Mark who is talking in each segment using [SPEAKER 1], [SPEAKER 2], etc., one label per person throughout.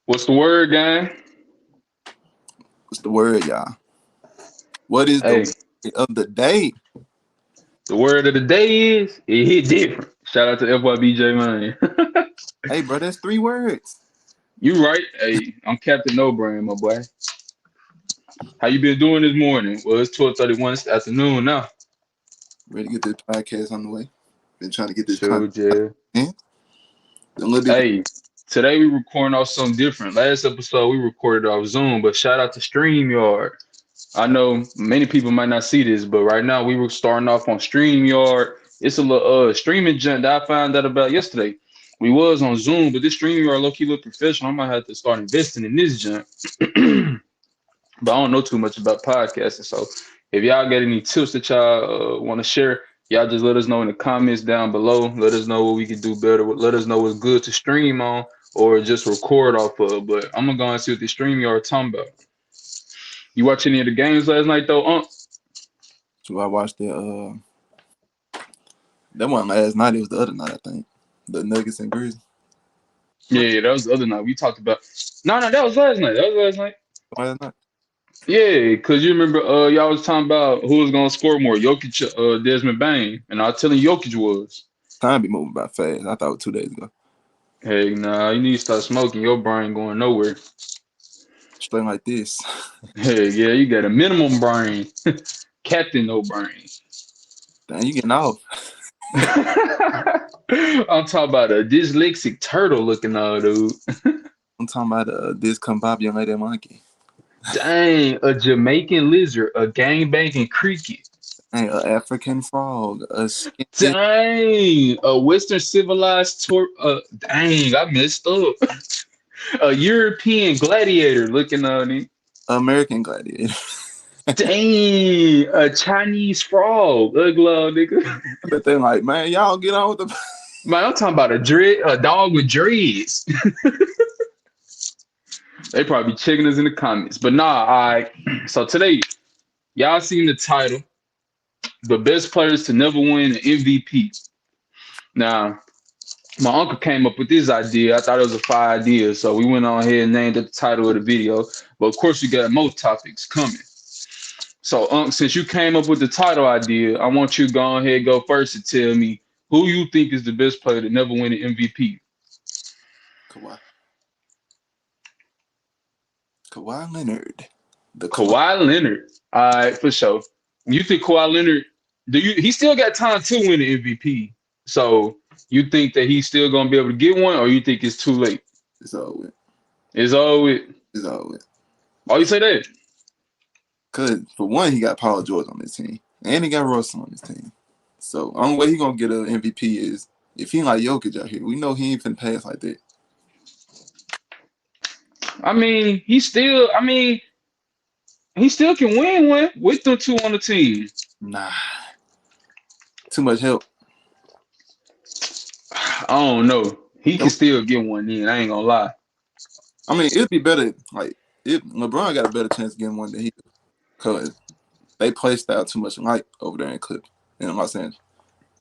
[SPEAKER 1] What's the word, gang?
[SPEAKER 2] What's the word, y'all? What is the
[SPEAKER 1] Hey,
[SPEAKER 2] word of the day?
[SPEAKER 1] the word of the day is it hit different. Shout out to FYBJ, man.
[SPEAKER 2] Hey, bro, that's 3 words.
[SPEAKER 1] You right. Hey, I'm Captain No Brain, my boy. How you been doing this morning? Well, it's 12:31 this afternoon now.
[SPEAKER 2] Ready to get this podcast on the way. Been trying to get this
[SPEAKER 1] Sure,
[SPEAKER 2] content
[SPEAKER 1] Jay.
[SPEAKER 2] in. A little different.
[SPEAKER 1] Hey, today we recording off something different. Last episode we recorded off Zoom, but shout out to StreamYard. I know many people might not see this, but right now we were starting off on StreamYard. It's a little streaming junk that I found out about yesterday. We was on Zoom, but this StreamYard low key look professional. I might have to start investing in this junk. But I don't know too much about podcasting. So if y'all got any tips that y'all want to share, y'all just let us know in the comments down below. Let us know what we can do better. Let us know what's good to stream on or just record off of. But I'm gonna go and see what the StreamYard talking about. You watch any of the games last night though,
[SPEAKER 2] So I watched that one last night. It was the other night, I think. The Nuggets and Grizzlies.
[SPEAKER 1] Yeah, that was the other night. We talked about. No, that was last night. That was last night.
[SPEAKER 2] Last night.
[SPEAKER 1] Yeah, cause you remember y'all was talking about who was gonna score more, Jokic, Desmond Bain, and I was telling Jokic was.
[SPEAKER 2] Time be moving by fast. I thought it was 2 days ago.
[SPEAKER 1] Hey, nah, you need to start smoking. Your brain going nowhere.
[SPEAKER 2] Straight like this.
[SPEAKER 1] Hey, yeah, you got a minimum brain, Captain No Brain.
[SPEAKER 2] Damn, you getting off.
[SPEAKER 1] I'm talking about a dyslexic turtle looking dude.
[SPEAKER 2] I'm talking about this come pop young lady monkey.
[SPEAKER 1] Dang, a Jamaican lizard, a gang banging cricket.
[SPEAKER 2] Dang, an African frog. A skin.
[SPEAKER 1] Dang, a Western civilized dang, I messed up. A European gladiator looking on it.
[SPEAKER 2] American gladiator.
[SPEAKER 1] Dang, a Chinese frog, ugly nigga.
[SPEAKER 2] But they're like, man, y'all get on with the.
[SPEAKER 1] Man, I'm talking about a dog with dreads. They probably checking us in the comments, but nah. So today, y'all seen the title, the best players to never win an MVP. Now, my uncle came up with this idea. I thought it was a fire idea, so we went on ahead and named it the title of the video. But of course, we got more topics coming. So, Unc, since you came up with the title idea, I want you to go ahead, go first, and tell me who you think is the best player to never win an MVP.
[SPEAKER 2] Kawhi. Kawhi Leonard. The Kawhi.
[SPEAKER 1] Kawhi Leonard. All right, for sure. You think Kawhi Leonard? He still got time to win the MVP? So you think that he's still gonna be able to get one, or you think it's too late?
[SPEAKER 2] It's all with.
[SPEAKER 1] It's all with.
[SPEAKER 2] It's all with.
[SPEAKER 1] Oh, you say that?
[SPEAKER 2] Cause for one, he got Paul George on his team, and he got Russell on his team. So only way he gonna get an MVP is if he ain't like Jokic out here. We know he ain't finna pass like that.
[SPEAKER 1] I mean, he still can win one with the two on the team.
[SPEAKER 2] Nah, too much help.
[SPEAKER 1] I don't know. He can still get one in. I ain't gonna lie.
[SPEAKER 2] I mean, it'd be better. Like if LeBron got a better chance of getting one than he do, cause they play style too much alike over there in Clip in Los Angeles.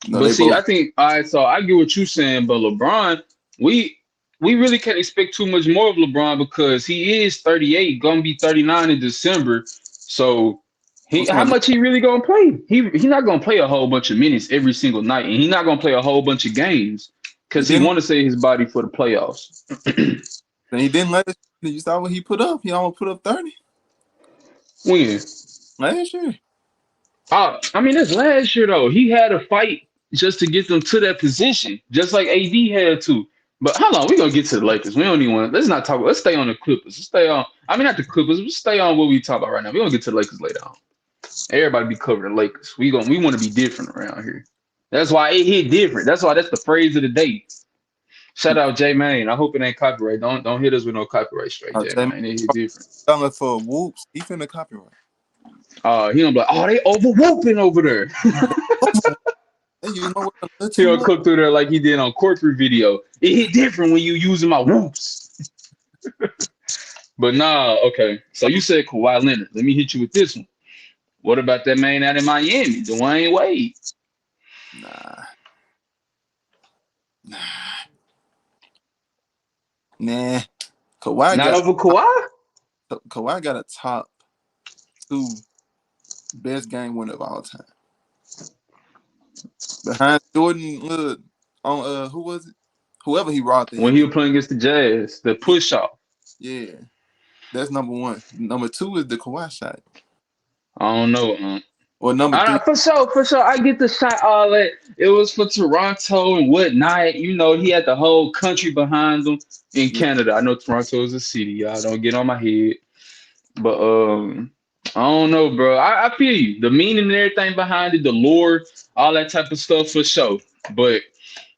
[SPEAKER 2] No,
[SPEAKER 1] But
[SPEAKER 2] they
[SPEAKER 1] see,
[SPEAKER 2] both.
[SPEAKER 1] I think all right. So I get what you're saying, but LeBron, we really can't expect too much more of LeBron because he is 38, gonna be 39 in December. So how much he really gonna play? He not gonna play a whole bunch of minutes every single night, and he not gonna play a whole bunch of games because he want to save his body for the playoffs.
[SPEAKER 2] And he didn't let it. You saw what he put up. He almost put up 30.
[SPEAKER 1] When?
[SPEAKER 2] Last year.
[SPEAKER 1] I mean, that's last year though. He had a fight just to get them to that position, just like AD had to. But hold on, we gonna get to the Lakers. We don't even want. Let's not talk. Let's stay on the Clippers. Let's stay on. I mean, not the Clippers. Let's stay on what we talk about right now. We gonna get to the Lakers later on. Everybody be covering the Lakers. We want to be different around here. That's why it hit different. That's the phrase of the day. Shout out J Main. I hope it ain't copyright. Don't hit us with no copyright straight, J Main. It hit different.
[SPEAKER 2] Selling for whoops. He finna copyright.
[SPEAKER 1] He gonna be like, oh, they over whooping over there.
[SPEAKER 2] You know what?
[SPEAKER 1] He'll cook through there like he did on corporate video. It hit different when you using my whoops. But nah, okay. So you said Kawhi Leonard. Let me hit you with this one. What about that man out in Miami, Dwayne Wade?
[SPEAKER 2] Nah. Kawhi
[SPEAKER 1] Not
[SPEAKER 2] got
[SPEAKER 1] over Kawhi?
[SPEAKER 2] Kawhi got a top 2 best game winner of all time. Behind Jordan, on who was it? Whoever he robbed the
[SPEAKER 1] When he
[SPEAKER 2] MVP.
[SPEAKER 1] was playing against the Jazz, the
[SPEAKER 2] Yeah,
[SPEAKER 1] push off.
[SPEAKER 2] yeah, that's number 1. Number 2 is the Kawhi shot,
[SPEAKER 1] I don't know.
[SPEAKER 2] or number 3.
[SPEAKER 1] For sure, for sure. I get the shot, all that. It was for Toronto and whatnot. You know, he had the whole country behind him in
[SPEAKER 2] Yeah,
[SPEAKER 1] Canada. I know Toronto is a city, y'all. Don't get on my head. But I don't know, bro. I feel you. The meaning and everything behind it, the lore, all that type of stuff for sure. But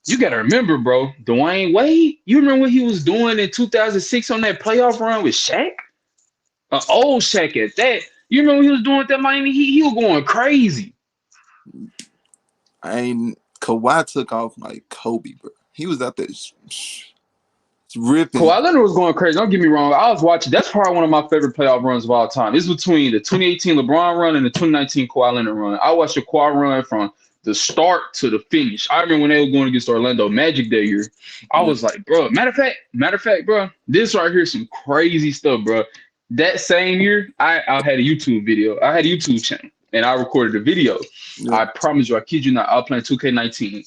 [SPEAKER 1] you gotta remember, bro, Dwayne Wade, you remember what he was doing in 2006 on that playoff run with Shaq? An old Shaq at that. You remember what he was doing at that Miami Heat? He was going crazy.
[SPEAKER 2] Kawhi took off like Kobe, bro. He was out there ripping.
[SPEAKER 1] Kawhi Leonard was going crazy. Don't get me wrong. I was watching. That's probably one of my favorite playoff runs of all time. It's between the 2018 LeBron run and the 2019 Kawhi Leonard run. I watched the Kawhi run from the start to the finish. I remember when they were going against Orlando Magic that year. I
[SPEAKER 2] Yeah,
[SPEAKER 1] was like, bro. Matter of fact, bro. This right here, is some crazy stuff, bro. That same year, I had a YouTube video. I had a YouTube channel, and I recorded a video.
[SPEAKER 2] yeah.
[SPEAKER 1] I promise you, I kid you not. I was playing 2K19,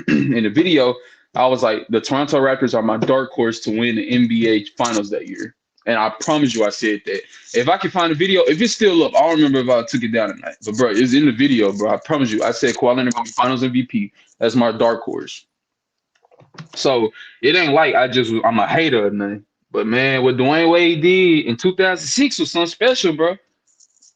[SPEAKER 1] and in the video. I was like, the Toronto Raptors are my dark horse to win the NBA Finals that year. And I promise you, I said that. If I can find a video, if it's still up, I don't remember if I took it down tonight. But, bro, it's in the video, bro. I promise you. I said Kawhi Leonard going to be Finals MVP. That's my dark horse. So it ain't like I'm a hater or nothing. But, man, what Dwayne Wade did in 2006 was something special, bro.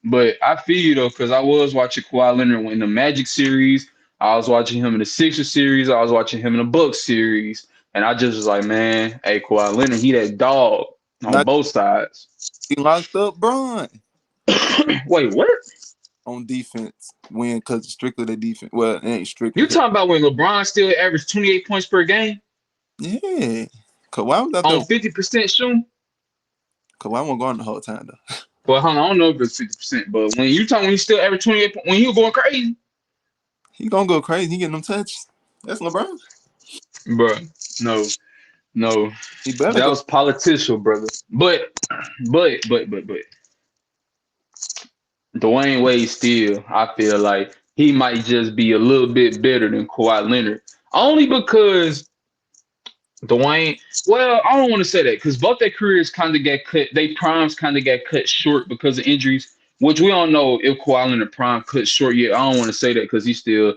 [SPEAKER 1] But I feel you though, because I was watching Kawhi Leonard in the Magic series. I was watching him in the Sixers series. I was watching him in the Bucks series. And I just was like, man, hey, Kawhi Leonard, he that dog on
[SPEAKER 2] Not
[SPEAKER 1] both sides.
[SPEAKER 2] he locked up Bron
[SPEAKER 1] Wait, what?
[SPEAKER 2] on defense. When because strictly the defense. Well, it ain't strictly.
[SPEAKER 1] You talking about when LeBron still averaged 28 points per game
[SPEAKER 2] Yeah, Kawhi was out there.
[SPEAKER 1] on 50% shooting?
[SPEAKER 2] Kawhi wasn't going the whole time though.
[SPEAKER 1] Well, hold on, I don't know if it's 50%, but when you talking when he still averaged 28, when he was going crazy,
[SPEAKER 2] He gonna go crazy. He getting them touches. That's LeBron.
[SPEAKER 1] bro, no, no,
[SPEAKER 2] He better
[SPEAKER 1] that
[SPEAKER 2] go.
[SPEAKER 1] was political, brother. But. Dwayne Wade still, I feel like he might just be a little bit better than Kawhi Leonard. Only because Dwayne, well, I don't want to say that because both their careers kind of got cut, they primes kind of got cut short because of injuries, which we don't know if Kawhi Leonard prime cut short yet. I don't want to say that because he still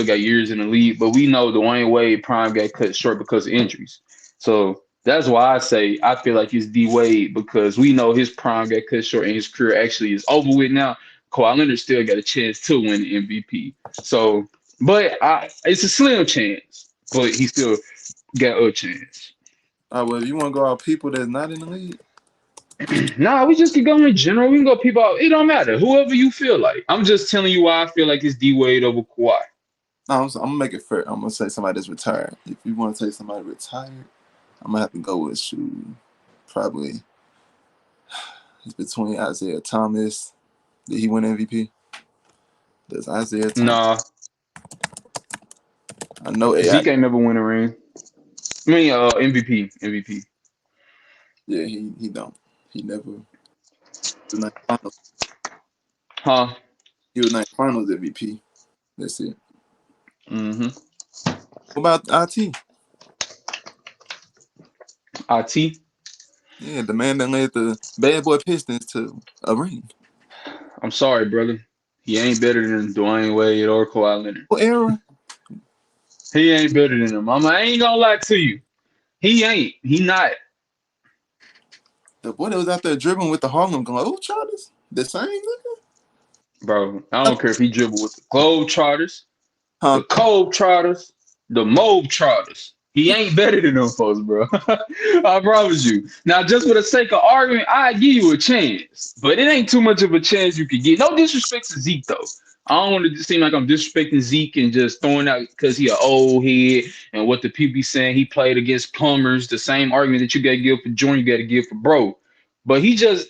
[SPEAKER 1] got years in the league, but we know Dwayne Wade prime got cut short because of injuries. So that's why I say I feel like it's D Wade because we know his prime got cut short and his career actually is over with now. Kawhi Leonard still got a chance to win the MVP. So, but it's a slim chance, but he still got a chance.
[SPEAKER 2] Well, if you want to go out people that's not in the league,
[SPEAKER 1] Nah, we just can go in general. We can go people out. It don't matter. Whoever you feel like. I'm just telling you why I feel like it's D Wade over Kawhi.
[SPEAKER 2] no, I'm gonna make it fair. I'm gonna say somebody that's retired. If you want to say somebody retired, I'm gonna have to go with probably it's between Isaiah Thomas. Did he win MVP? There's Isaiah Thomas.
[SPEAKER 1] Nah,
[SPEAKER 2] I know AI.
[SPEAKER 1] Zeke ain't never win a ring. I mean, MVP.
[SPEAKER 2] Yeah, he don't. He never. The night finals.
[SPEAKER 1] Huh?
[SPEAKER 2] He was night finals MVP. That's it.
[SPEAKER 1] Mm-hmm.
[SPEAKER 2] What about IT?
[SPEAKER 1] IT.
[SPEAKER 2] Yeah, the man that led the bad boy Pistons to a ring.
[SPEAKER 1] I'm sorry, brother. He ain't better than Dwayne Wade or Kawhi Leonard.
[SPEAKER 2] What era?
[SPEAKER 1] He ain't better than him. I ain't gonna lie to you. He ain't. He not.
[SPEAKER 2] The boy that was out there dribbling with the Harlem Globetrotters? The same nigga?
[SPEAKER 1] Bro, I don't care if he dribble with the Globetrotters,
[SPEAKER 2] Huh?
[SPEAKER 1] the Cold Trotters, the Mobe Trotters. He ain't better than them folks, bro. I promise you. Now, just for the sake of argument, I give you a chance, but it ain't too much of a chance you could get. No disrespect to Zeke though. I don't want to seem like I'm disrespecting Zeke and just throwing out because he an old head and what the people be saying he played against plumbers. The same argument that you got to give for Jordan, you got to give for bro. But he just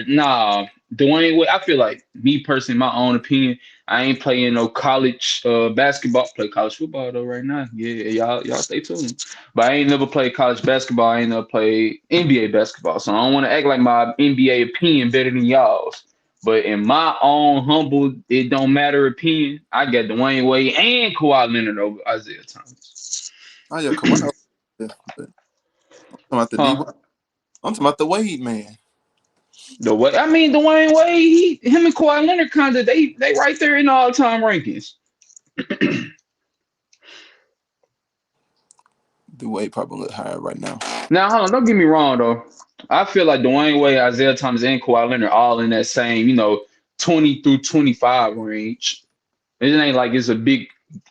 [SPEAKER 1] Nah. Dwayne Wade, I feel like me personally, my own opinion, I ain't playing no college basketball. Play college football though right now. Yeah, y'all stay tuned. But I ain't never played college basketball. I ain't never played NBA basketball. So I don't want to act like my NBA opinion better than y'all's. But in my own humble, it don't matter opinion, I got Dwayne Wade and Kawhi Leonard over Isaiah Thomas.
[SPEAKER 2] Oh yeah, Kawhi. Yeah, but I'm talking about the D.
[SPEAKER 1] Huh?
[SPEAKER 2] I'm talking about the Wade man.
[SPEAKER 1] The way I mean Dwayne Wade, him and Kawhi Leonard kind of they right there in the all time rankings.
[SPEAKER 2] The Wade probably look higher right now.
[SPEAKER 1] Now, hold on, don't get me wrong though. I feel like Dwayne Wade, Isaiah Thomas, and Kawhi Leonard all in that same, 20 through 25 range. It ain't like it's a big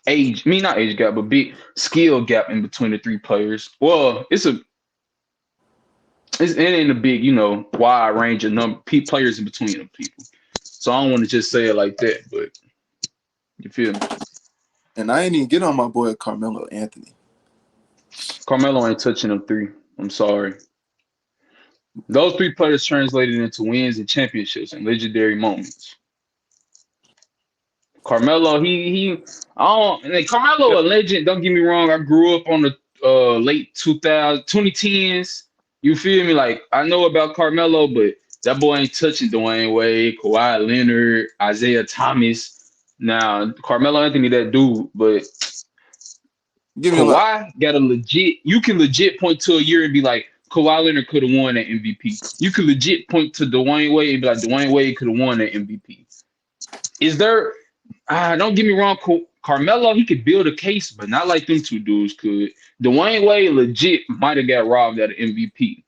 [SPEAKER 1] age, not age gap, but big skill gap in between the three players. Well, it ain't a big, wide range of players in between them people. So I don't want to just say it like that, but you feel me?
[SPEAKER 2] And I ain't even get on my boy Carmelo Anthony.
[SPEAKER 1] Carmelo ain't touching them three. I'm sorry. Those three players translated into wins and championships and legendary moments. Carmelo, Carmelo a legend. Don't get me wrong. I grew up on the late 2010s. You feel me? Like I know about Carmelo, but that boy ain't touching Dwayne Wade, Kawhi Leonard, Isaiah Thomas. Now Carmelo Anthony, that dude, but Kawhi got a legit. You can legit point to a year and be like, Kawhi Leonard could have won that MVP. You can legit point to Dwayne Wade and be like, Dwayne Wade could have won that MVP. Is there? Don't get me wrong, Carmelo, he could build a case, but not like them two dudes could. Dwayne Wade legit might have got robbed at an MVP.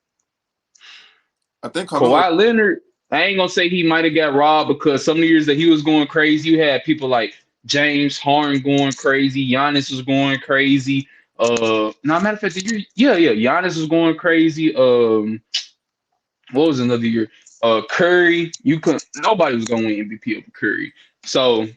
[SPEAKER 2] I think Carmelo.
[SPEAKER 1] Kawhi Leonard, I ain't gonna say he might have got robbed because some of the years that he was going crazy, you had people like James Harden going crazy, Giannis was going crazy. Matter of fact, Giannis was going crazy. What was another year? Curry, nobody was gonna win MVP over Curry. So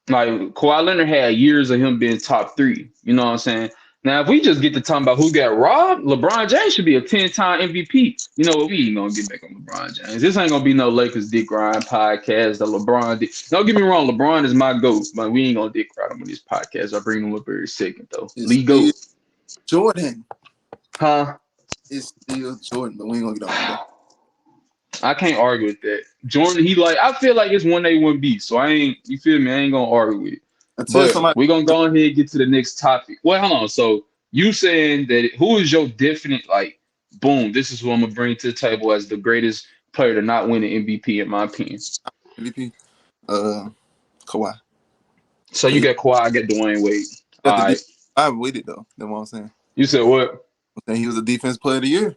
[SPEAKER 1] like Kawhi Leonard had years of him being top three. You know what I'm saying? Now, if we just get to talking about who got robbed, LeBron James should be a 10-time MVP. You know what? We ain't gonna get back on LeBron James. This ain't gonna be no Lakers Dick Grind podcast that LeBron did. Don't get me wrong, LeBron is my GOAT, but we ain't gonna Dick Grind him on this podcast. I'll bring him up every second though. Lee GOAT.
[SPEAKER 2] Jordan.
[SPEAKER 1] Huh?
[SPEAKER 2] It's still Jordan, but we ain't gonna get on that.
[SPEAKER 1] I can't argue with that. Jordan, I feel like it's 1A1B, so you feel me? I ain't gonna argue with it. But we're gonna go ahead and get to the next topic. Well, hold on. So you saying that who is your definite, like, boom, this is who I'm gonna bring to the table as the greatest player to not win an MVP, in my opinion.
[SPEAKER 2] MVP? Kawhi.
[SPEAKER 1] So you got Kawhi, I got Dwayne Wade. All right.
[SPEAKER 2] I'm with it though. That's what I'm saying.
[SPEAKER 1] You said what?
[SPEAKER 2] I'm saying he was a defense player of the year.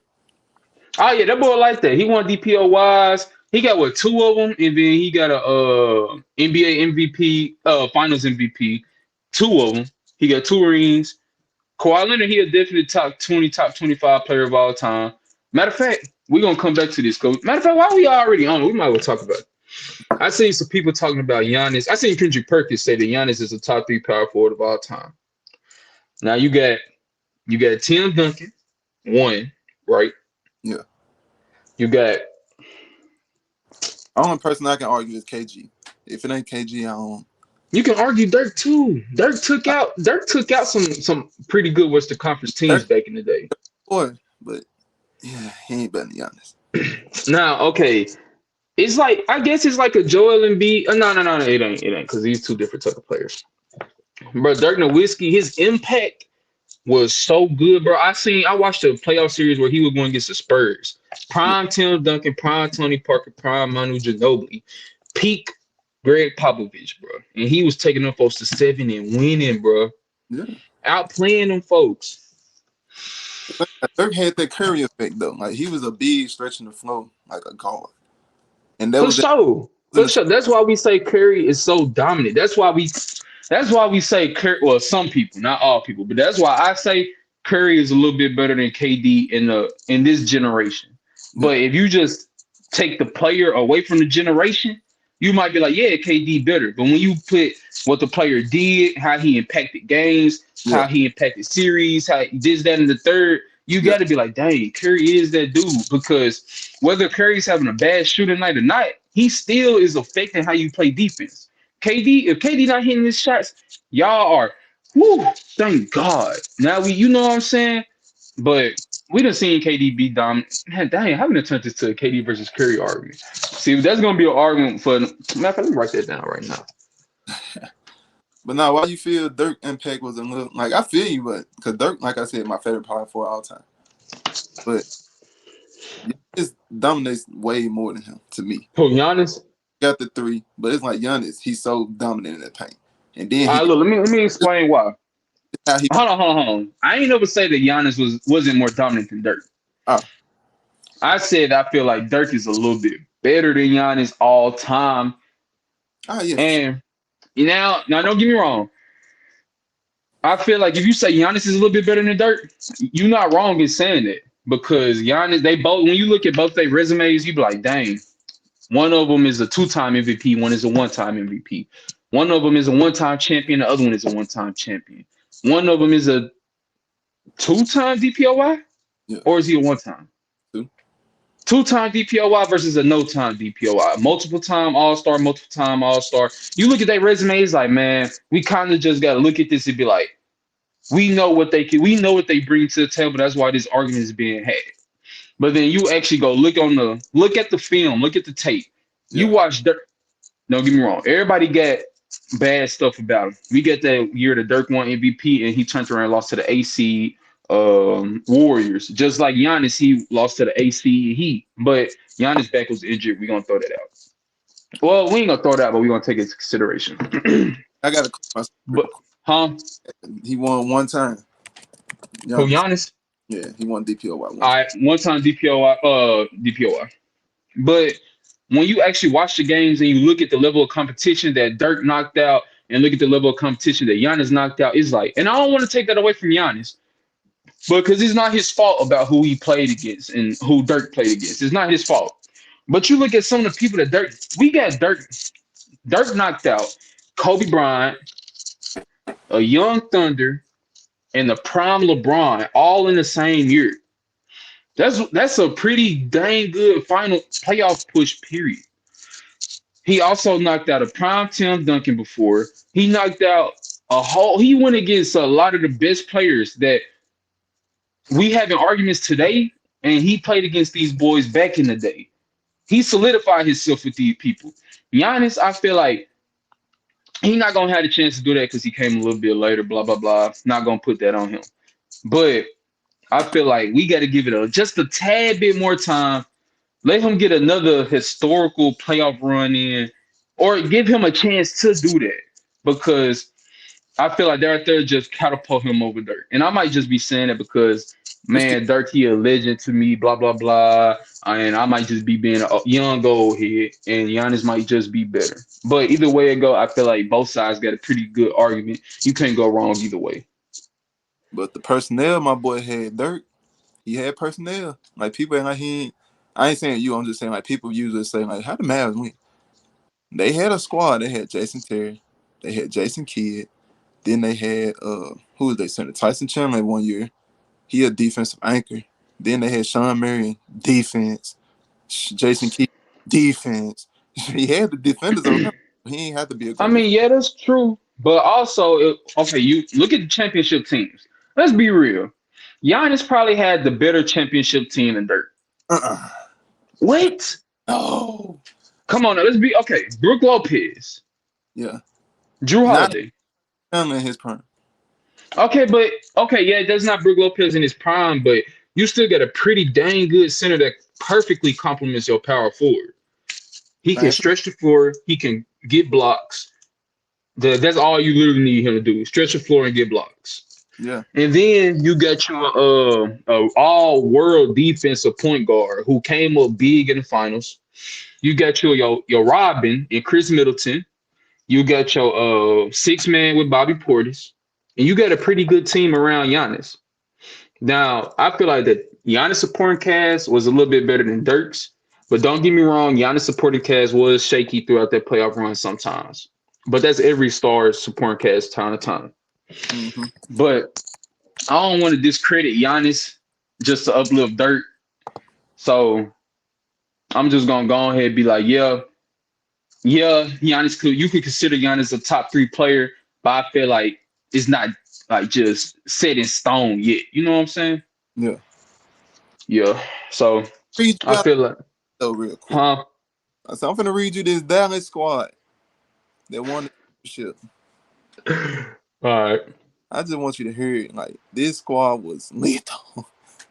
[SPEAKER 1] Oh yeah, that boy like that. He won DPOYs. He got two of them, and then he got a NBA MVP, Finals MVP, two of them. He got 2 rings. Kawhi Leonard, he a definitely top 20, top 25 player of all time. Matter of fact, we're gonna come back to this. Matter of fact, while we already on it, we might as well talk about it. I seen some people talking about Giannis. I seen Kendrick Perkins say that Giannis is a top 3 power forward of all time. Now you got Tim Duncan, 1, right?
[SPEAKER 2] Yeah.
[SPEAKER 1] You got.
[SPEAKER 2] Only person I can argue is KG. If it ain't KG, I don't.
[SPEAKER 1] You can argue Dirk too. Dirk took out some pretty good Western Conference teams back in the day.
[SPEAKER 2] Boy, but yeah, he ain't better than Giannis.
[SPEAKER 1] Now, okay, it's like I guess it's like a Joel Embiid. No, it ain't because these two different type of players. Bro, Dirk Nowitzki, his impact was so good, bro. I watched a playoff series where he was going against the Spurs. Prime Tim Duncan, prime Tony Parker, prime Manu Ginobili, peak Greg Popovich, bro. And he was taking them folks to 7 and winning, bro.
[SPEAKER 2] Yeah.
[SPEAKER 1] Outplaying them folks.
[SPEAKER 2] Dirk had that Curry effect, though. Like, he was a big stretching the floor like a guard. And that
[SPEAKER 1] For
[SPEAKER 2] was
[SPEAKER 1] sure. That's why we say Curry is so dominant. That's why we say Curry, well, some people, not all people, but that's why I say Curry is a little bit better than KD in this generation. But if you just take the player away from the generation, you might be like, yeah, KD better. But when you put what the player did, how he impacted games, how he impacted series, how he did that in the third, You
[SPEAKER 2] Yeah.
[SPEAKER 1] got to be like, dang, Curry is that dude. Because whether Curry's having a bad shooting night or not, he still is affecting how you play defense. KD, if KD not hitting his shots, y'all are, whoo, thank God. Now you know what I'm saying? But we done seen KD be dominant. Man, dang, how gonna turn this to a KD versus Curry argument? See, that's gonna be an argument for. Matter of fact, let me write that down right now.
[SPEAKER 2] But now, why you feel Dirk impact was a little like I feel you, but because Dirk, like I said, my favorite power forward all time. But Giannis dominates way more than him to me.
[SPEAKER 1] Oh, Giannis.
[SPEAKER 2] Got the three, but it's like Giannis, he's so dominant in the paint, and then
[SPEAKER 1] All
[SPEAKER 2] he
[SPEAKER 1] right, look, let me explain why.
[SPEAKER 2] how he
[SPEAKER 1] Hold on. I ain't never say that Giannis wasn't more dominant than Dirk.
[SPEAKER 2] oh
[SPEAKER 1] I said I feel like Dirk is a little bit better than Giannis all time.
[SPEAKER 2] yeah for sure.
[SPEAKER 1] And now don't get me wrong. I feel like if you say Giannis is a little bit better than Dirk, you're not wrong in saying it because Giannis, they both. When you look at both their resumes, you be like, dang, one of them is a two-time MVP, one is a one-time MVP. One of them is a one-time champion, the other one is a one-time champion. One of them is a two-time DPOY,
[SPEAKER 2] Yeah,
[SPEAKER 1] or is he a one-time?
[SPEAKER 2] two.
[SPEAKER 1] Two-time DPOY versus a no-time DPOY. Multiple-time All-Star, multiple-time All-Star. You look at their resumes, like, man, we kind of just got to look at this and be like, we know what they can, we know what they bring to the table. That's why this argument is being had. But then you actually go look at the film, look at the tape. You
[SPEAKER 2] Yeah,
[SPEAKER 1] watch Dirk. Don't get me wrong. Everybody got bad stuff about him. We get that year the Dirk won MVP and he turned around and lost to the AC Warriors. Just like Giannis, he lost to the AC Heat. But Giannis back was injured. We're gonna throw that out. Well, we ain't gonna throw that out, but we're gonna take it into consideration.
[SPEAKER 2] I got to myself real
[SPEAKER 1] But huh?
[SPEAKER 2] quick. He won one time.
[SPEAKER 1] Who
[SPEAKER 2] Giannis,
[SPEAKER 1] Giannis?
[SPEAKER 2] yeah, he won DPOY one
[SPEAKER 1] All
[SPEAKER 2] time.
[SPEAKER 1] right, one time DPOI, DPOI. But when you actually watch the games and you look at the level of competition that Dirk knocked out and look at the level of competition that Giannis knocked out, it's like, and I don't want to take that away from Giannis, because it's not his fault about who he played against and who Dirk played against. It's not his fault. But you look at some of the people that we got Dirk knocked out Kobe Bryant, a young Thunder, and the prime LeBron all in the same year. That's a pretty dang good final playoff push, period. He also knocked out a prime Tim Duncan before. He knocked out he went against a lot of the best players that we having arguments today, and he played against these boys back in the day. He solidified himself with these people. Giannis, I feel like he's not gonna have the chance to do that because he came a little bit later, blah blah blah. Not gonna put that on him. But I feel like we got to give it just a tad bit more time. Let him get another historical playoff run in, or give him a chance to do that because I feel like they're out there just catapult him over Dirk. And I might just be saying it because,
[SPEAKER 2] Just to,
[SPEAKER 1] man, Dirk, he a legend to me, blah, blah, blah. And I might just be being a young old head, and Giannis might just be better. But either way it go, I feel like both sides got a pretty good argument. You can't go wrong either way.
[SPEAKER 2] but the personnel my boy had Dirk, he had personnel. Like people ain't like I ain't saying you. I'm just saying like people usually say like how the Mavs win. They had a squad. They had Jason Terry, they had Jason Kidd. Then they had who was they center? Tyson Chandler 1 year. He a defensive anchor. Then they had Sean Marion, defense. Jason Key, defense. He had the defenders around. He ain't have to be a
[SPEAKER 1] I
[SPEAKER 2] great
[SPEAKER 1] mean, yeah, that's true. But also, okay, you look at the championship teams. Let's be real. Giannis probably had the better championship team than Dirk.
[SPEAKER 2] uh-uh.
[SPEAKER 1] What?
[SPEAKER 2] No.
[SPEAKER 1] Come on, now, let's be okay. Brooke Lopez,
[SPEAKER 2] Yeah.
[SPEAKER 1] Drew
[SPEAKER 2] Not
[SPEAKER 1] Holiday.
[SPEAKER 2] Chandler in his prime.
[SPEAKER 1] Okay, but okay, yeah, that's not Brooke Lopez in his prime, but you still got a pretty dang good center that perfectly complements your power forward. He can
[SPEAKER 2] Thank you.
[SPEAKER 1] stretch the floor. He can get blocks. That's all you literally need him to do: stretch the floor and get blocks.
[SPEAKER 2] Yeah.
[SPEAKER 1] And then you got your all-world defensive point guard who came up big in the finals. You got your Robin and Chris Middleton. You got your six man with Bobby Portis, and you got a pretty good team around Giannis. Now, I feel like that Giannis supporting cast was a little bit better than Dirk's, but don't get me wrong, Giannis supporting cast was shaky throughout that playoff run sometimes. But that's every star supporting cast time to time.
[SPEAKER 2] Mm-hmm.
[SPEAKER 1] But I don't want to discredit Giannis just to uplift Dirk. So I'm just gonna go ahead and be like, yeah, Giannis could you could consider Giannis a top three player, but I feel like it's not like just set in stone yet. You know what I'm saying?
[SPEAKER 2] Yeah.
[SPEAKER 1] Yeah. So
[SPEAKER 2] Read you
[SPEAKER 1] I
[SPEAKER 2] out
[SPEAKER 1] feel like,
[SPEAKER 2] though real quick.
[SPEAKER 1] huh?
[SPEAKER 2] I said I'm finna read you this Dallas squad that won the championship.
[SPEAKER 1] All right.
[SPEAKER 2] I just want you to hear it. Like this squad was lethal.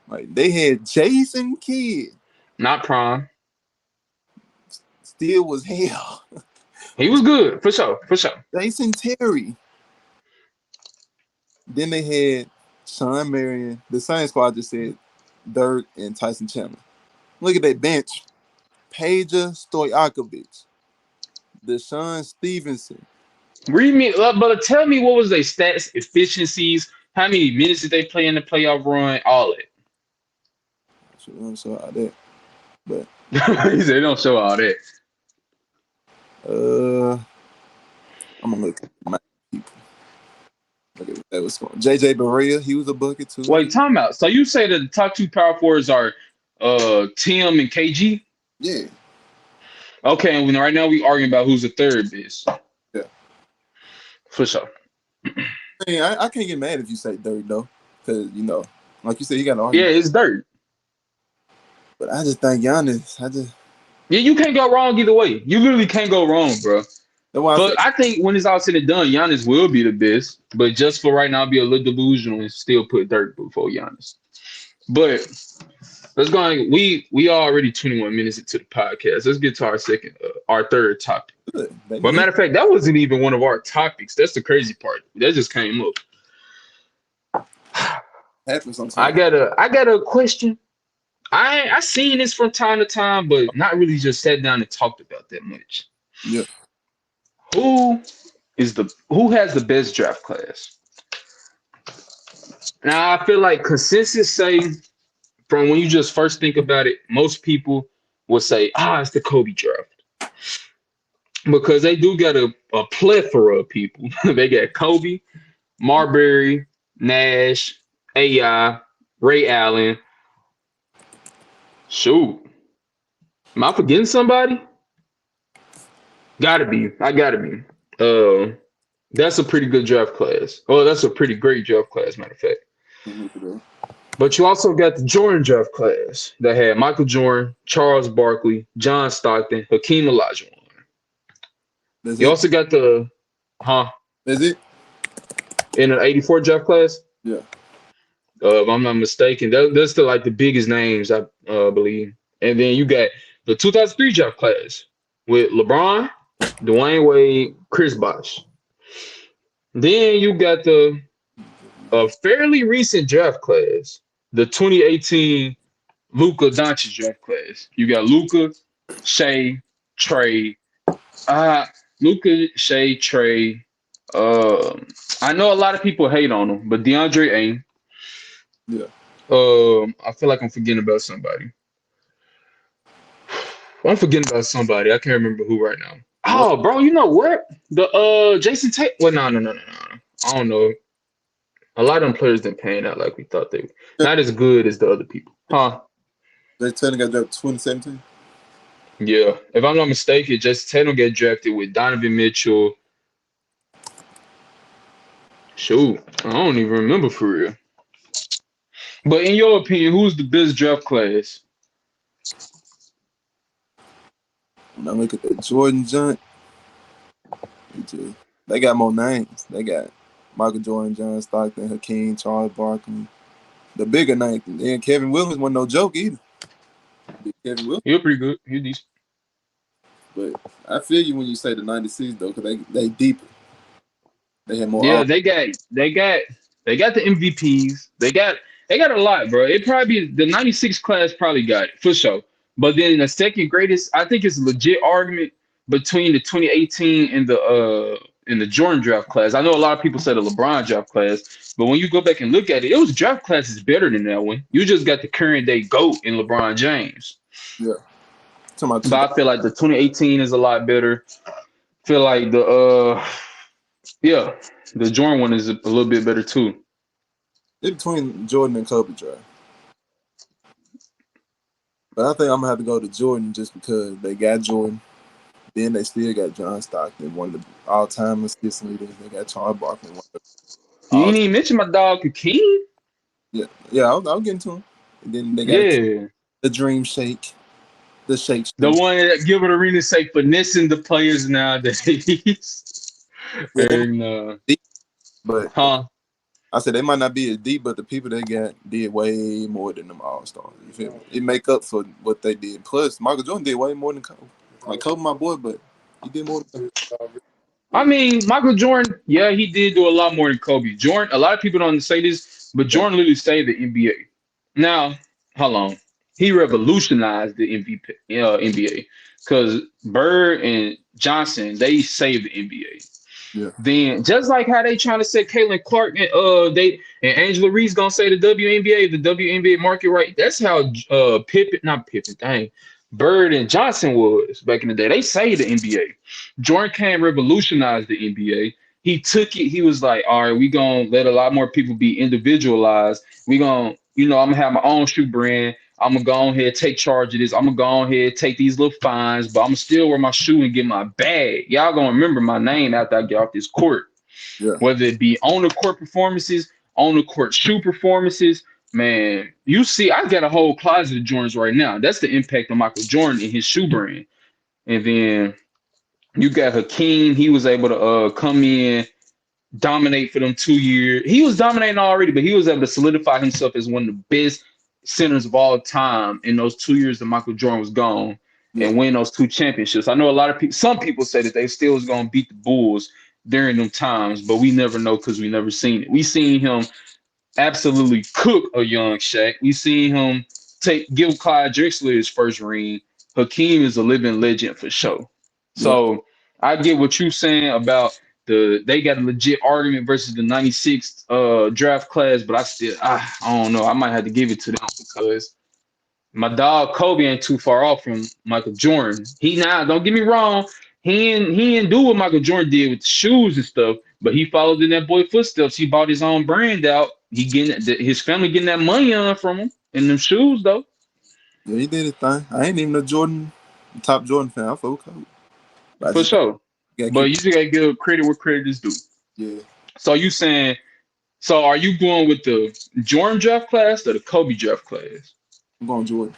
[SPEAKER 2] Like they had Jason Kidd,
[SPEAKER 1] Not prime.
[SPEAKER 2] still was hell.
[SPEAKER 1] He was good for sure. For sure.
[SPEAKER 2] Jason Terry. Then they had Sean Marion. The same squad just said Dirk and Tyson Chandler. Look at that bench. Peja Stojakovic, Deshaun Stevenson.
[SPEAKER 1] Read me, but tell me what was their stats, efficiencies, how many minutes did they play in the playoff run, all
[SPEAKER 2] I'm sure about that. But
[SPEAKER 1] that. He said they don't show all that.
[SPEAKER 2] I'm gonna look at my people. Look at what that was going. JJ Barea, he was a bucket too.
[SPEAKER 1] Wait, time out. So you say that the top two power forwards are Tim and KG?
[SPEAKER 2] Yeah.
[SPEAKER 1] Okay, and right now we arguing about who's the third best.
[SPEAKER 2] Yeah.
[SPEAKER 1] For sure.
[SPEAKER 2] I can't get mad if you say Dirk though, because like you said, he got an
[SPEAKER 1] Yeah,
[SPEAKER 2] argument.
[SPEAKER 1] it's Dirk.
[SPEAKER 2] But I just think Giannis.
[SPEAKER 1] Yeah, you can't go wrong either way. You literally can't go wrong, bro.
[SPEAKER 2] That's why
[SPEAKER 1] But I think when it's all said and done, Giannis will be the best. But just for right now, I'll be a little delusional and still put Dirk before Giannis. But let's go. We are already 21 minutes into the podcast. Let's get to our third topic.
[SPEAKER 2] Good.
[SPEAKER 1] But matter of fact, that wasn't even one of our topics. That's the crazy part. That just came up.
[SPEAKER 2] Happens sometimes.
[SPEAKER 1] I got a question. I seen this from time to time, but not really just sat down and talked about that much.
[SPEAKER 2] Yeah.
[SPEAKER 1] Who has the best draft class? Now I feel like consensus say from when you just first think about it, most people will say, it's the Kobe draft. Because they do got a plethora of people. They got Kobe, Marbury, Nash, AI, Ray Allen. Shoot. Am I forgetting somebody? Gotta be. I gotta be. That's a pretty good draft class. Oh, that's a pretty great draft class, matter of fact. But you also got the Jordan draft class that had Michael Jordan, Charles Barkley, John Stockton, Hakeem Olajuwon. You also got the
[SPEAKER 2] Is it?
[SPEAKER 1] In an 84 draft class?
[SPEAKER 2] Yeah.
[SPEAKER 1] If I'm not mistaken, that's the like the biggest names I believe. And then you got the 2003 draft class with LeBron, Dwayne Wade, Chris Bosh. Then you got the fairly recent draft class, the 2018 Luka Doncic draft class. You got Luka, Shea, Trey. Luka, Shea, Trey. I know a lot of people hate on him, but DeAndre Ayton.
[SPEAKER 2] Yeah.
[SPEAKER 1] I feel like I'm forgetting about somebody. I'm forgetting about somebody. I can't remember who right now. Oh, bro, you know what? The Jason Tate. Well, no. I don't know. A lot of them players didn't pan out like we thought they were. Not as good as the other people. Huh?
[SPEAKER 2] They Tatum got drafted 2017?
[SPEAKER 1] Yeah. If I'm not mistaken, Jason Tatum got drafted with Donovan Mitchell. Shoot. I don't even remember for real. But in your opinion, who's the best draft class?
[SPEAKER 2] When I look at the Jordan joint, they got more names. They got Michael Jordan, John Stockton, Hakeem, Charles Barkley. The bigger names. And Kevin Williams wasn't no joke either. Kevin Williams.
[SPEAKER 1] He was pretty good. He was decent.
[SPEAKER 2] But I feel you when you say the 96 though, because they deeper. They had more.
[SPEAKER 1] Yeah, they got the MVPs. They got a lot, bro. It probably the 96 class probably got it for sure. But then the second greatest, I think it's a legit argument between the 2018 and the Jordan draft class. I know a lot of people say the LeBron draft class, but when you go back and look at it, it was draft classes better than that one. You just got the current day GOAT in LeBron James.
[SPEAKER 2] Yeah.
[SPEAKER 1] But I feel like the 2018 is a lot better. Feel like the Jordan one is a little bit better too.
[SPEAKER 2] It's between Jordan and Kobe draft. But I think I'm gonna have to go to Jordan just because they got Jordan. Then they still got John Stockton, one of the all-time assist leaders. They got Charles Barkley, one of the
[SPEAKER 1] You
[SPEAKER 2] all.
[SPEAKER 1] ain't even mention my dog Hakeem.
[SPEAKER 2] Yeah, yeah. I'll get into him. And then they got
[SPEAKER 1] Yeah.
[SPEAKER 2] the Dream Shake, the Shake
[SPEAKER 1] The
[SPEAKER 2] Shake.
[SPEAKER 1] one that Gilbert Arenas say finessing the players nowadays.
[SPEAKER 2] Yeah, they might
[SPEAKER 1] and
[SPEAKER 2] be deep, but
[SPEAKER 1] huh?
[SPEAKER 2] I said they might not be as deep, but the people they got did way more than them All Stars. You feel me? It make up for what they did. Plus, Michael Jordan did way more than Kobe. Like Kobe, my boy, but he did more than
[SPEAKER 1] I mean, Michael Jordan, yeah, he did do a lot more than Kobe. Jordan, a lot of people don't say this, but
[SPEAKER 2] yeah,
[SPEAKER 1] Jordan literally saved the NBA. Now, how long? He revolutionized the NBA because Bird and Johnson, they saved the NBA.
[SPEAKER 2] yeah,
[SPEAKER 1] Then just like how they trying to say Caitlin Clark and they and Angela Reese gonna say the WNBA, the WNBA market right. That's how Pippen, not Pippen, dang, Bird and Johnson was back in the day. They say the NBA. Jordan came revolutionized the NBA. He took it. He was like, all right, we gonna let a lot more people be individualized. We gonna, I'm gonna have my own shoe brand. I'm gonna go ahead take charge of this. I'm gonna go ahead take these little fines, but I'm gonna still wear my shoe and get my bag. Y'all gonna remember my name after I get off this court,
[SPEAKER 2] yeah,
[SPEAKER 1] whether it be on the court performances, on the court shoe performances. Man, you see, I got a whole closet of Jordans right now. That's the impact of Michael Jordan and his shoe brand. And then you got Hakeem. He was able to come in, dominate for them 2 years. He was dominating already, but he was able to solidify himself as one of the best centers of all time in those 2 years that Michael Jordan was gone
[SPEAKER 2] yeah.
[SPEAKER 1] and win those two championships. I know a lot of people, some people say that they still was going to beat the Bulls during them times, but we never know because we never seen it. We seen him absolutely cook a young Shaq. We seen him give Clyde Drexler his first ring. Hakeem is a living legend for sure.
[SPEAKER 2] Yeah.
[SPEAKER 1] So I get what you're saying about they got a legit argument versus the 96 draft class, but I don't know. I might have to give it to them because my dog Kobe ain't too far off from Michael Jordan. He now, don't get me wrong, he didn't do what Michael Jordan did with the shoes and stuff, but he followed in that boy footsteps. He bought his own brand out. He getting his family getting that money on from him in them shoes though,
[SPEAKER 2] Yeah, he did his thing. I ain't even a Jordan, top Jordan fan. I fuck with Kobe. But I
[SPEAKER 1] for
[SPEAKER 2] just think
[SPEAKER 1] sure.
[SPEAKER 2] you gotta
[SPEAKER 1] But
[SPEAKER 2] keep.
[SPEAKER 1] you just gotta give credit where credit is due.
[SPEAKER 2] Yeah,
[SPEAKER 1] So you saying, so are you going with the Jordan draft class or the Kobe draft class?
[SPEAKER 2] I'm going Jordan.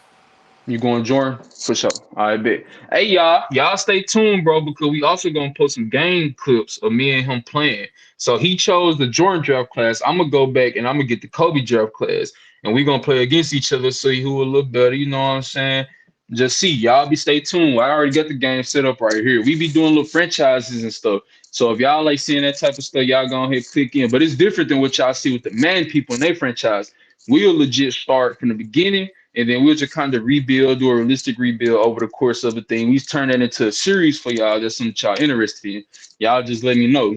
[SPEAKER 1] You going Jordan? For sure. I bet. Hey y'all stay tuned, bro, because we also gonna post some game clips of me and him playing. So he chose the Jordan draft class. I'm gonna go back and I'm gonna get the Kobe draft class, and we gonna play against each other, see who a little better. You know what I'm saying? Just see y'all be stay tuned. I already got the game set up right here. We be doing little franchises and stuff. So if y'all like seeing that type of stuff, y'all go ahead click in. But it's different than what y'all see with the man people in their franchise. We'll legit start from the beginning and then we'll just kind of rebuild, do a realistic rebuild over the course of the thing. We turn that into a series for y'all. That's something y'all interested in. Y'all just let me know.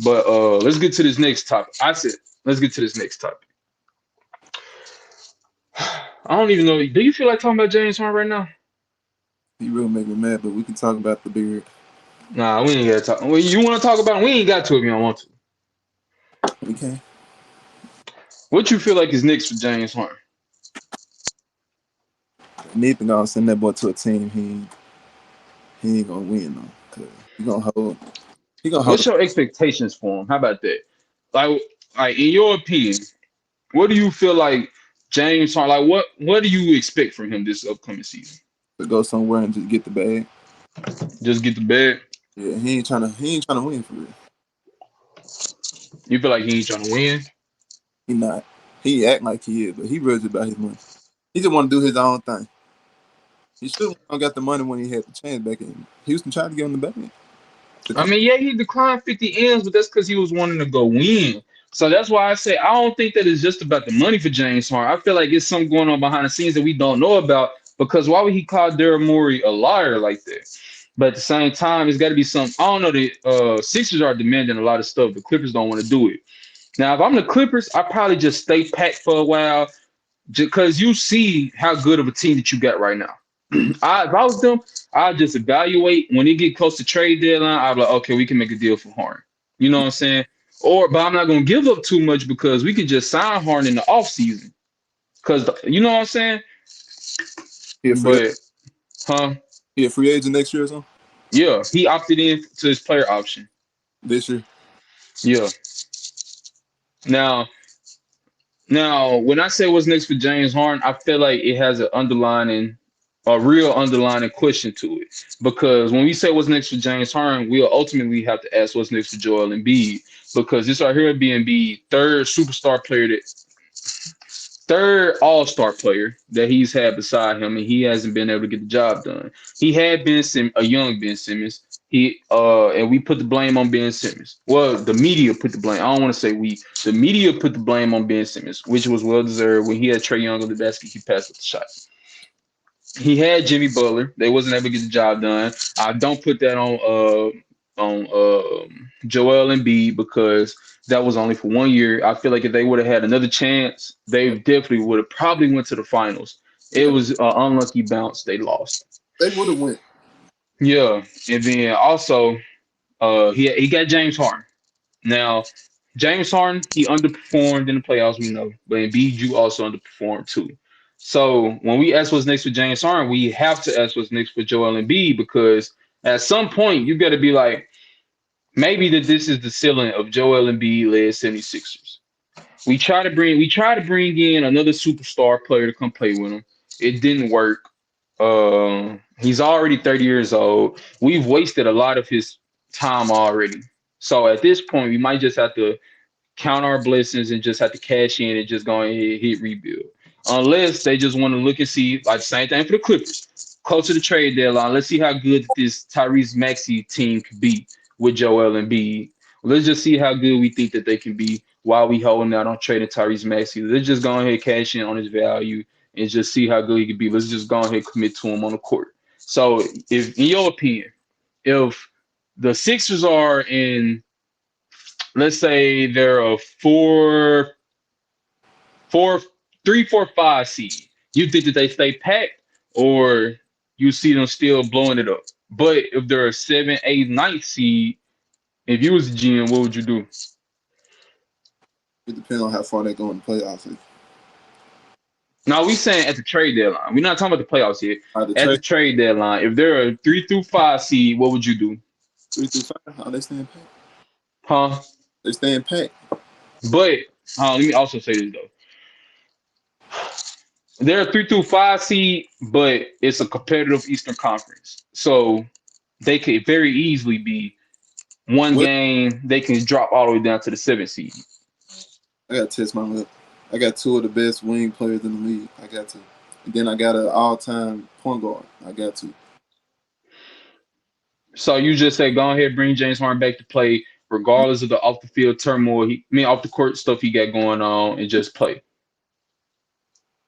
[SPEAKER 1] But let's get to this next topic. I said, let's get to this next topic. I don't even know. Do you feel like talking about James Harden right now?
[SPEAKER 2] He really make me mad, but we can talk about the beard.
[SPEAKER 1] Nah, we ain't got to talk. Well, you want to talk about it? We ain't got to if you don't want to.
[SPEAKER 2] We can.
[SPEAKER 1] What you feel like is next for James Harden?
[SPEAKER 2] Nathan gonna send that boy to a team he ain't gonna win though. Cause he gonna hold. He gonna hold.
[SPEAKER 1] What's your expectations for him? How about that? Like in your opinion, what do you feel like James Harden? Like, what do you expect from him this upcoming season?
[SPEAKER 2] To go somewhere and just get the bag.
[SPEAKER 1] Just get the bag.
[SPEAKER 2] Yeah, he ain't trying to win for real.
[SPEAKER 1] You feel like he ain't trying to win?
[SPEAKER 2] He not. He act like he is, but he really about his money. He just want to do his own thing. He should have got the money when he had the chance back in Houston. Tried to give him the bag.
[SPEAKER 1] I mean, yeah, he declined 50 M's, but that's because he was wanting to go win. So that's why I say I don't think that it's just about the money for James Harden. I feel like it's something going on behind the scenes that we don't know about. Because why would he call Daryl Morey a liar like that? But at the same time, it's got to be some. I don't know. The Sixers are demanding a lot of stuff. The Clippers don't want to do it. Now, if I'm the Clippers, I probably just stay packed for a while, because you see how good of a team that you got right now. If I was them, I'd just evaluate when it get close to trade deadline. I'd be like, okay, we can make a deal for Harden. You know what I'm saying? But I'm not gonna give up too much because we could just sign Harden in the offseason. Because you know what I'm saying?
[SPEAKER 2] He a free
[SPEAKER 1] but huh?
[SPEAKER 2] he a free agent next year or something?
[SPEAKER 1] Yeah, he opted in to his player option.
[SPEAKER 2] This year?
[SPEAKER 1] Yeah. Now, now, when I say what's next for James Harden, I feel like it has a real underlining question to it. Because when we say what's next for James Harden, we'll ultimately have to ask what's next for Joel Embiid. Because this right here being Embiid, third all-star player that he's had beside him, and he hasn't been able to get the job done. He had a young Ben Simmons. And we put the blame on Ben Simmons. Well, the media put the blame. I don't want to say we. The media put the blame on Ben Simmons, which was well deserved. When he had Trey Young on the basket, he passed up the shot. He had Jimmy Butler. They wasn't able to get the job done. I don't put that on Joel Embiid because that was only for 1 year. I feel like if they would have had another chance, they definitely would have probably went to the finals. It
[SPEAKER 2] Yeah,
[SPEAKER 1] was an unlucky bounce. They lost.
[SPEAKER 2] they would have went.
[SPEAKER 1] Yeah, and then also he got James Harden. Now, James Harden, he underperformed in the playoffs, we know, but Embiid, you also underperformed too. So when we ask what's next for James Harden, we have to ask what's next for Joel Embiid because at some point you got to be like, maybe that this is the ceiling of Joel Embiid led 76ers. We try to bring in another superstar player to come play with him. It didn't work. He's already 30 years old. We've wasted a lot of his time already. So at this point, we might just have to count our blessings and just have to cash in and just go ahead and hit rebuild. Unless they just want to look and see, like the same thing for the Clippers. Close to the trade deadline, let's see how good this Tyrese Maxey team could be with Joel Embiid. Let's just see how good we think that they can be while we holding out on trading Tyrese Maxey. Let's just go ahead and cash in on his value and just see how good he could be. Let's just go ahead and commit to him on the court. So, if in your opinion, if the Sixers are in, let's say they're a four, 3, 4, 5 seed. You think that they stay packed, or you see them still blowing it up? But if they're a 7, 8, 9 seed, if you was the GM, what would you do?
[SPEAKER 2] It depends on how far they go in the playoffs.
[SPEAKER 1] Now we saying at the trade deadline. We're not talking about the playoffs yet.
[SPEAKER 2] The
[SPEAKER 1] At the
[SPEAKER 2] trade
[SPEAKER 1] trade deadline, if they're a 3 through 5 seed, what would you do?
[SPEAKER 2] 3 through 5, how they staying packed?
[SPEAKER 1] Huh?
[SPEAKER 2] They staying packed.
[SPEAKER 1] But let me also say this though. They're a 3 through 5 seed, but it's a competitive Eastern Conference. So they could very easily be one
[SPEAKER 2] What?
[SPEAKER 1] game, they can drop all the way down to the 7th seed.
[SPEAKER 2] I gotta test my luck. I got two of the best wing players in the league. I got to. And then I got an all-time point guard. I got to.
[SPEAKER 1] So you just say go ahead, bring James Harden back to play, regardless of the off the field turmoil, off the court stuff he got going on, and just play.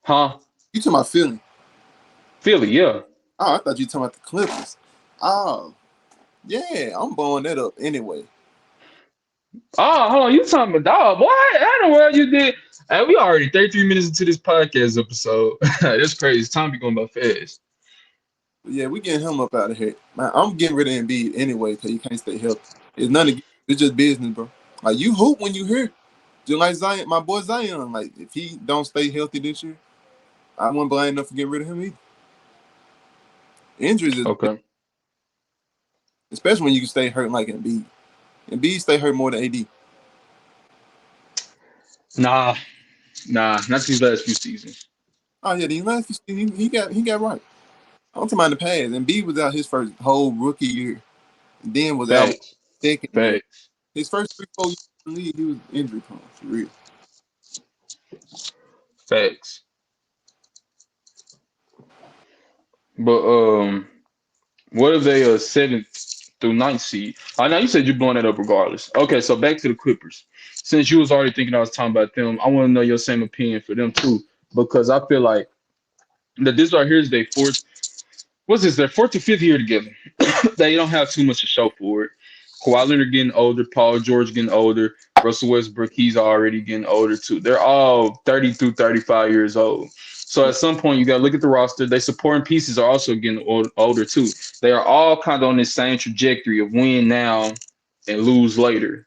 [SPEAKER 1] Huh?
[SPEAKER 2] You talking about Philly?
[SPEAKER 1] Philly, yeah.
[SPEAKER 2] Oh, I thought you talking about the Clippers. Oh, yeah, I'm blowing that up anyway.
[SPEAKER 1] Oh, hold on, you talking about dog? What? How in the world you did? Hey, we already 33 minutes into this podcast episode. That's crazy. Time be going by fast.
[SPEAKER 2] But yeah, we getting him up out of here. Man, I'm getting rid of Embiid anyway because he can't stay healthy. It's nothing. It's just business, bro. Like you hoop when you here. Just like Zion, my boy Zion. Like if he don't stay healthy this year, I wouldn't blame enough for getting rid of him either. Injuries is
[SPEAKER 1] Okay.
[SPEAKER 2] especially when you can stay hurt like Embiid. Embiid stay hurt more than AD.
[SPEAKER 1] Nah, not these last few seasons.
[SPEAKER 2] Oh yeah, these last few he got right. I'm talking about in the past. Embiid was out his first whole rookie year, and then was out
[SPEAKER 1] Facts.
[SPEAKER 2] second year.
[SPEAKER 1] Facts.
[SPEAKER 2] His first 3, 4 years in the league, he was injury prone for real.
[SPEAKER 1] Facts. But what if they a 7th through 9th seed? I know you said you're blowing that up regardless. Okay, so back to the Clippers. Since you was already thinking I was talking about them, I want to know your same opinion for them too, because I feel like that this right here is their fourth. What's this? Their fourth or fifth year together. They don't have too much to show for it. Kawhi Leonard getting older, Paul George getting older, Russell Westbrook, he's already getting older too. They're all 30 through 35 years old. So at some point, you got to look at the roster. They supporting pieces are also getting older too. They are all kind of on this same trajectory of win now and lose later,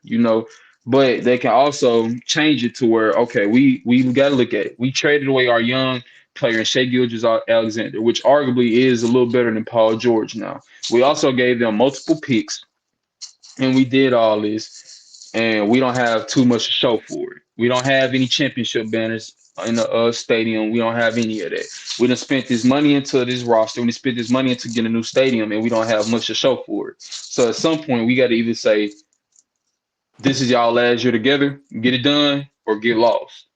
[SPEAKER 1] But they can also change it to where, okay, we got to look at it. We traded away our young player in Shea Gilgeous-Alexander, which arguably is a little better than Paul George now. We also gave them multiple picks, and we did all this, and we don't have too much to show for it. We don't have any championship banners in the stadium. We don't have any of that. We done spent this money into this roster. We done spent this money into getting a new stadium, and we don't have much to show for it. So at some point, we got to either say, this is y'all last year together, get it done, or get lost.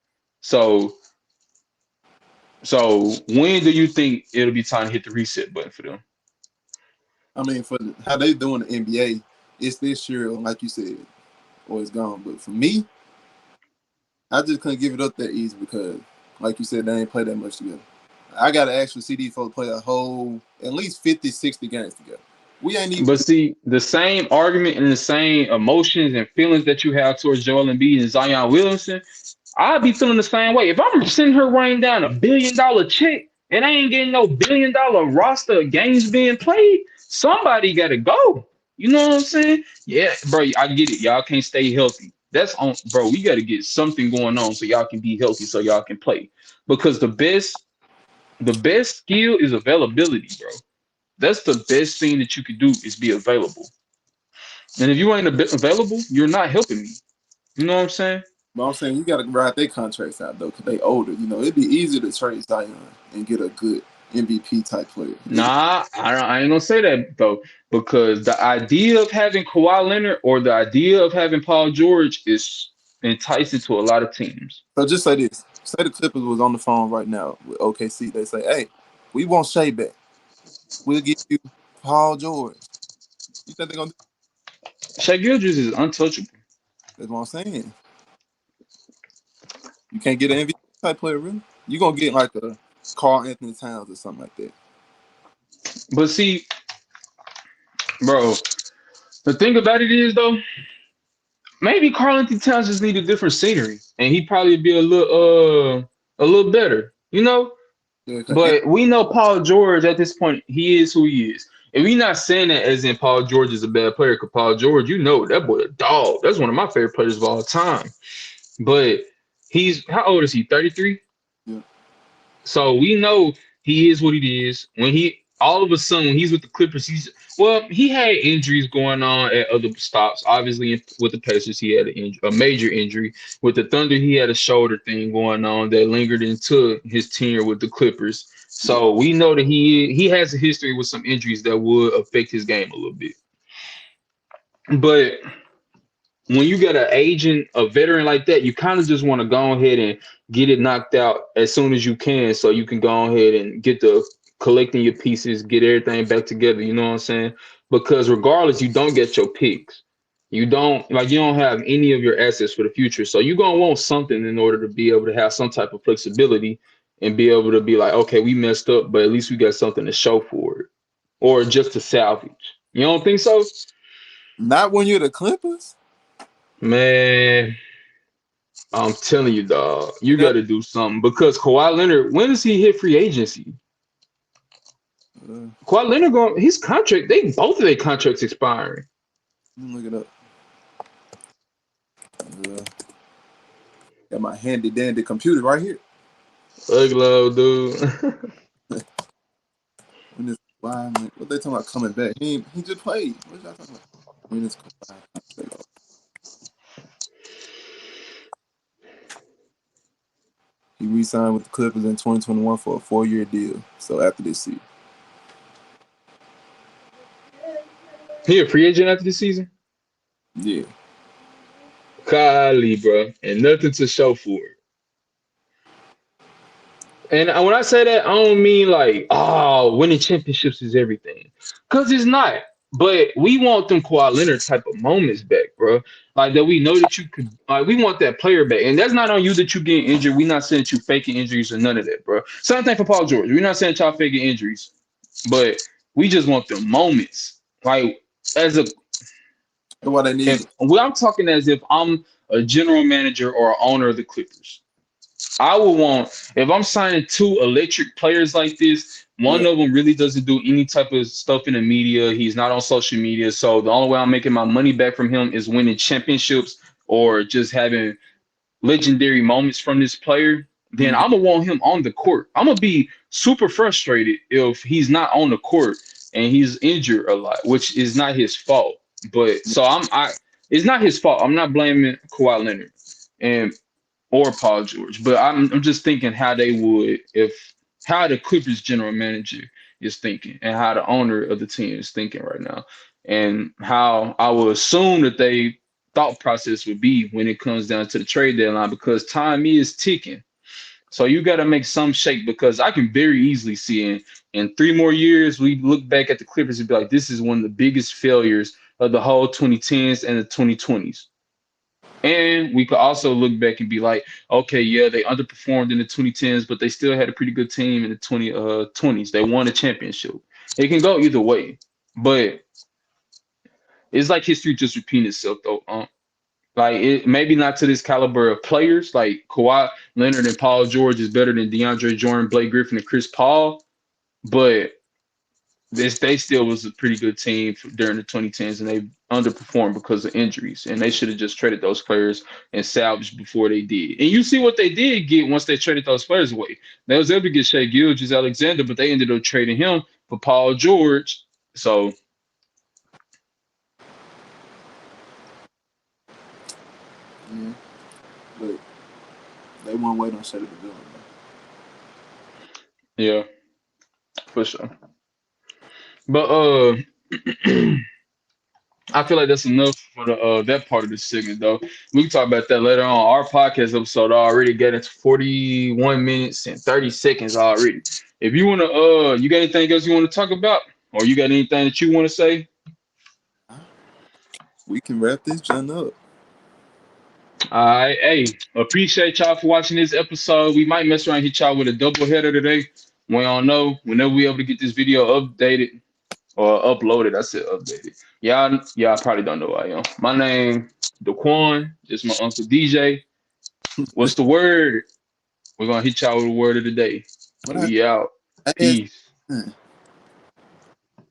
[SPEAKER 1] So, so when do you think it'll be time to hit the reset button for them?
[SPEAKER 2] I mean, for how they doing the NBA, it's this year, like you said, or it's gone. But for me, I just couldn't give it up that easy because, like you said, they ain't play that much together. I got to actually see these folks play a whole, at least 50, 60 games together. We ain't even.
[SPEAKER 1] But see, the same argument and the same emotions and feelings that you have towards Joel Embiid and Zion Williamson, I'd be feeling the same way. If I'm sitting here writing down $1 billion check and I ain't getting no $1 billion roster of games being played, somebody got to go. You know what I'm saying? Yeah, bro, I get it. Y'all can't stay healthy. That's on, bro. We got to get something going on so y'all can be healthy, so y'all can play. Because the best skill is availability, bro. That's the best thing that you could do is be available. And if you ain't available, you're not helping me. You know what I'm saying?
[SPEAKER 2] But I'm saying you got to ride their contracts out though, because they older. You know, it'd be easier to trade Zion and get a good MVP type player.
[SPEAKER 1] Nah, I ain't gonna say that though, because the idea of having Kawhi Leonard or the idea of having Paul George is enticing to a lot of teams.
[SPEAKER 2] So just say this: say the Clippers was on the phone right now with OKC. They say, "Hey, we want Shea back. We'll give you Paul George." You think they're gonna do?
[SPEAKER 1] Shai Gilgeous is untouchable.
[SPEAKER 2] That's what I'm saying. You can't get an MVP type player, really. You're gonna get like a Karl Anthony Towns or something like that.
[SPEAKER 1] But see, bro, the thing about it is though, maybe Karl Anthony Towns just need a different scenery, and he probably be a little better, you know.
[SPEAKER 2] Yeah,
[SPEAKER 1] But we know Paul George at this point, he is who he is. And we're not saying that as in Paul George is a bad player, because Paul George, you know, that boy a dog. That's one of my favorite players of all time. But he's, how old is he? 33?
[SPEAKER 2] yeah.
[SPEAKER 1] So we know he is what he is. When he all of a sudden when he's with the Clippers, he had injuries going on at other stops. Obviously, with the Pacers, he had a major injury. With the Thunder, he had a shoulder thing going on that lingered into his tenure with the Clippers. So we know that he has a history with some injuries that would affect his game a little bit. But when you got an agent, a veteran like that, you kind of just want to go ahead and get it knocked out as soon as you can, so you can go ahead and get the collecting your pieces, get everything back together. You know what I'm saying? Because regardless, you don't get your picks. You don't have any of your assets for the future. So you're gonna want something in order to be able to have some type of flexibility and be able to be like, okay, we messed up, but at least we got something to show for it, or just to salvage. You don't think so?
[SPEAKER 2] Not when you're the Clippers.
[SPEAKER 1] Man, I'm telling you, dog, you
[SPEAKER 2] Yeah.
[SPEAKER 1] got to do something because Kawhi Leonard, when does he hit free agency? Kawhi Leonard going his contract, both of their contracts expiring.
[SPEAKER 2] Look it up. Got my handy dandy computer right here.
[SPEAKER 1] Ugly old dude.
[SPEAKER 2] What they talking about coming back? He just played. What y'all talking about? When is he re-signed with the Clippers in 2021 for a 4-year deal. So after this season.
[SPEAKER 1] He a free agent after this season?
[SPEAKER 2] Yeah.
[SPEAKER 1] Golly, bro. And nothing to show for it. And when I say that, I don't mean like, oh, winning championships is everything. Because it's not. But we want them Kawhi Leonard type of moments back, bro. Like that we know that you could, like we want that player back. And that's not on you that you getting injured. We're not saying that you faking injuries or none of that, bro. Same thing for Paul George. We're not saying y'all faking injuries. But we just want the moments. Like as a
[SPEAKER 2] What they need.
[SPEAKER 1] I'm talking as if I'm a general manager or owner of the Clippers. I would want, if I'm signing two electric players like this, one of them really doesn't do any type of stuff in the media. He's not on social media. So the only way I'm making my money back from him is winning championships or just having legendary moments from this player. then
[SPEAKER 2] Mm,
[SPEAKER 1] I'm gonna want him on the court. I'm gonna be super frustrated if he's not on the court and he's injured a lot, which is not his fault. But so it's not his fault. I'm not blaming Kawhi Leonard and or Paul George, but I'm just thinking how they would if how the Clippers general manager is thinking and how the owner of the team is thinking right now, and how I would assume that they thought process would be when it comes down to the trade deadline because time is ticking. So you got to make some shape because I can very easily see in 3 more years we look back at the Clippers and be like, this is one of the biggest failures of the whole 2010s and the 2020s. And we could also look back and be like, okay, yeah, they underperformed in the 2010s, but they still had a pretty good team in the 2020s. They won a championship. It can go either way, but it's like history just repeating itself though. Like it maybe not to this caliber of players. Like Kawhi Leonard and Paul George is better than DeAndre Jordan, Blake Griffin, and Chris Paul, but this they still was a pretty good team during the 2010s, and they underperformed because of injuries. And they should have just traded those players and salvaged before they did. And you see what they did get once they traded those players away. They was able to get Shea Gilgeous-Alexander, but they ended up trading him for Paul George. So
[SPEAKER 2] yeah, but they won't wait on Shea to do it.
[SPEAKER 1] yeah, for sure. But I feel like that's enough for the that part of the segment though. We can talk about that later on. Our podcast episode already got into 41 minutes and 30 seconds already. If you wanna you got anything else you want to talk about? Or you got anything that you want to say?
[SPEAKER 2] We can wrap this junk up.
[SPEAKER 1] All right, hey, appreciate y'all for watching this episode. We might mess around and hit y'all with a double header today. We don't know. Whenever we able to get this video updated or uploaded, I said updated. Y'all probably don't know who I am. My name, Daquan. This my uncle DJ. What's the word? We're gonna hit y'all with the word of the day.
[SPEAKER 2] What
[SPEAKER 1] We out.
[SPEAKER 2] I
[SPEAKER 1] Peace.
[SPEAKER 2] asked?